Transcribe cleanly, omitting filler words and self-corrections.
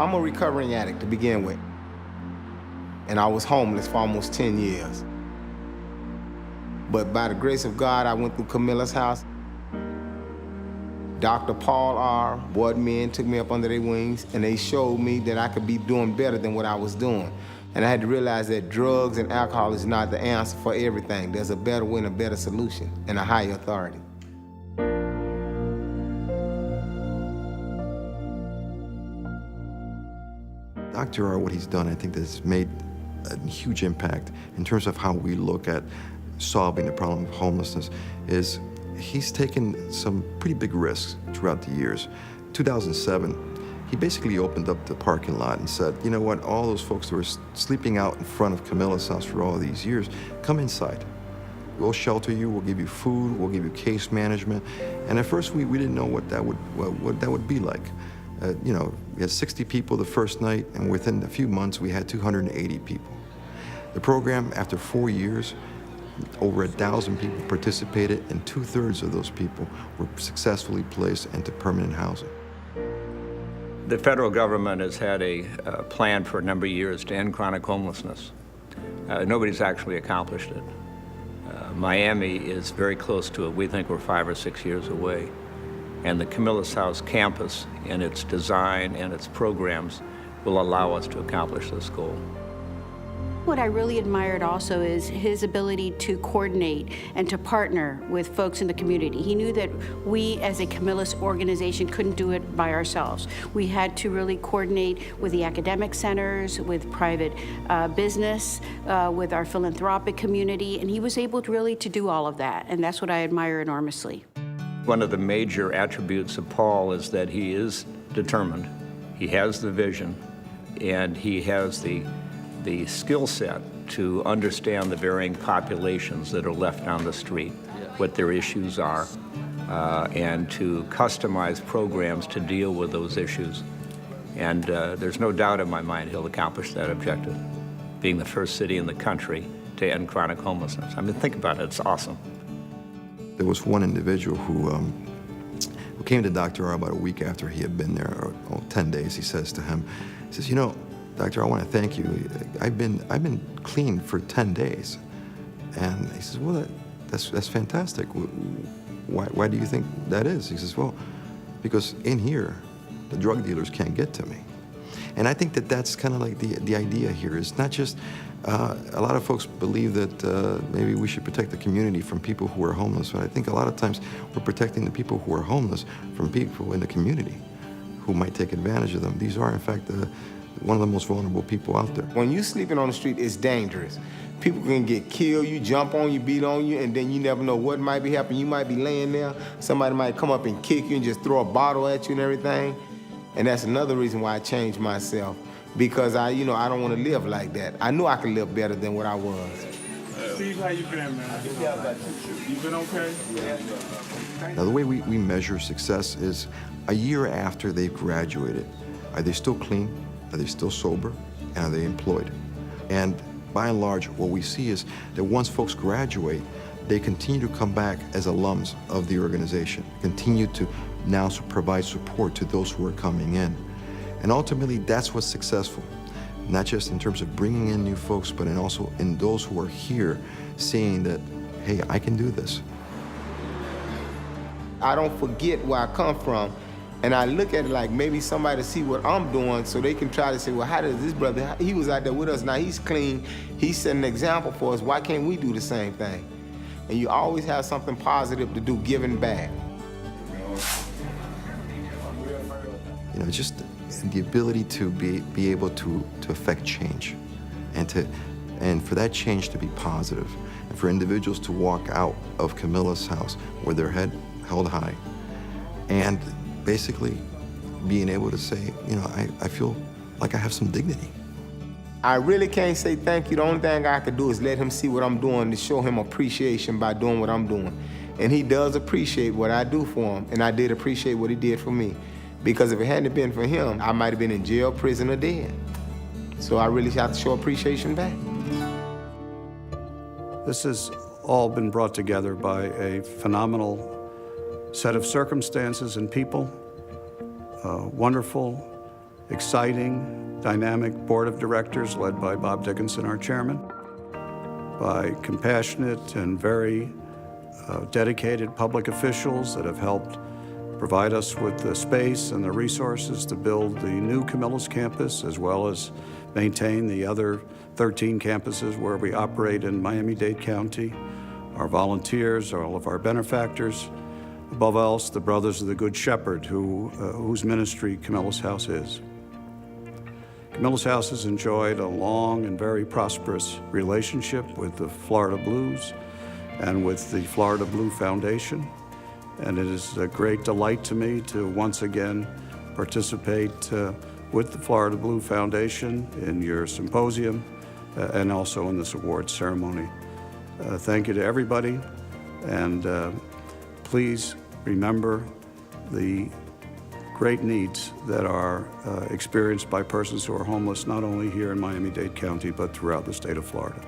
I'm a recovering addict to begin with, and I was homeless for almost 10 years. But by the grace of God, I went through Camillus House. Dr. Paul R. brought me in, took me up under their wings, and they showed me that I could be doing better than what I was doing. And I had to realize that drugs and alcohol is not the answer for everything. There's a better way and a better solution and a higher authority. Dr. R, what he's done, I think has made a huge impact in terms of how we look at solving the problem of homelessness, is he's taken some pretty big risks throughout the years. 2007, he basically opened up the parking lot and said, you know what, all those folks that were sleeping out in front of Camillus House for all these years, come inside. We'll shelter you, we'll give you food, we'll give you case management. And at first we didn't know what that would be like. You know, we had 60 people the first night, and within a few months we had 280 people. The program, after 4 years, over 1,000 people participated, and 2/3 of those people were successfully placed into permanent housing. The federal government has had a plan for a number of years to end chronic homelessness. Nobody's actually accomplished it. Miami is very close to it. We think we're 5 or 6 years away. And the Camillus House campus and its design and its programs will allow us to accomplish this goal. What I really admired also is his ability to coordinate and to partner with folks in the community. He knew that we as a Camillus organization couldn't do it by ourselves. We had to really coordinate with the academic centers, with private business, with our philanthropic community, and he was able to do all of that, and that's what I admire enormously. One of the major attributes of Paul is that he is determined, he has the vision, and he has the skill set to understand the varying populations that are left on the street, what their issues are, and to customize programs to deal with those issues. And there's no doubt in my mind he'll accomplish that objective, being the first city in the country to end chronic homelessness. I mean, think about it, it's awesome. There was one individual who came to Dr. R about a week after he had been there, or 10 days. He says to him, he says, you know, Doctor, I want to thank you. I've been clean for 10 days. And he says, well, that's fantastic. Why do you think that is? He says, well, because in here, the drug dealers can't get to me. And I think that that's kind of like the idea here. Is not just, a lot of folks believe that maybe we should protect the community from people who are homeless, but I think a lot of times we're protecting the people who are homeless from people in the community who might take advantage of them. These are, in fact, one of the most vulnerable people out there. When you're sleeping on the street, it's dangerous. People can get killed, you jump on you, beat on you, and then you never know what might be happening. You might be laying there, somebody might come up and kick you and just throw a bottle at you and everything. And that's another reason why I changed myself, because I don't want to live like that. I knew I could live better than what I was. Steve, how you been, man? You been okay? Now, the way we measure success is a year after they've graduated. Are they still clean? Are they still sober? And are they employed? And by and large, what we see is that once folks graduate, they continue to come back as alums of the organization, continue to now provide support to those who are coming in. And ultimately, that's what's successful, not just in terms of bringing in new folks, but also in those who are here seeing that, hey, I can do this. I don't forget where I come from, and I look at it like maybe somebody see what I'm doing so they can try to say, well, how does this brother, he was out there with us, now he's clean, he's setting an example for us, why can't we do the same thing? And you always have something positive to do, giving back. You know, just the ability to be able to affect change, and for that change to be positive, and for individuals to walk out of Camillus House with their head held high, and basically being able to say, you know, I feel like I have some dignity. I really can't say thank you. The only thing I could do is let him see what I'm doing, to show him appreciation by doing what I'm doing. And he does appreciate what I do for him, and I did appreciate what he did for me. Because if it hadn't been for him, I might have been in jail, prison, or dead. So I really have to show appreciation back. This has all been brought together by a phenomenal set of circumstances and people, wonderful exciting, dynamic board of directors led by Bob Dickinson, our chairman, by compassionate and very dedicated public officials that have helped provide us with the space and the resources to build the new Camillus campus, as well as maintain the other 13 campuses where we operate in Miami-Dade County, our volunteers, all of our benefactors, above all, the Brothers of the Good Shepherd, whose ministry Camillus House is. Camillus House has enjoyed a long and very prosperous relationship with the Florida Blues and with the Florida Blue Foundation. And it is a great delight to me to once again participate with the Florida Blue Foundation in your symposium and also in this awards ceremony. Thank you to everybody, and please remember the great needs that are experienced by persons who are homeless, not only here in Miami-Dade County, but throughout the state of Florida.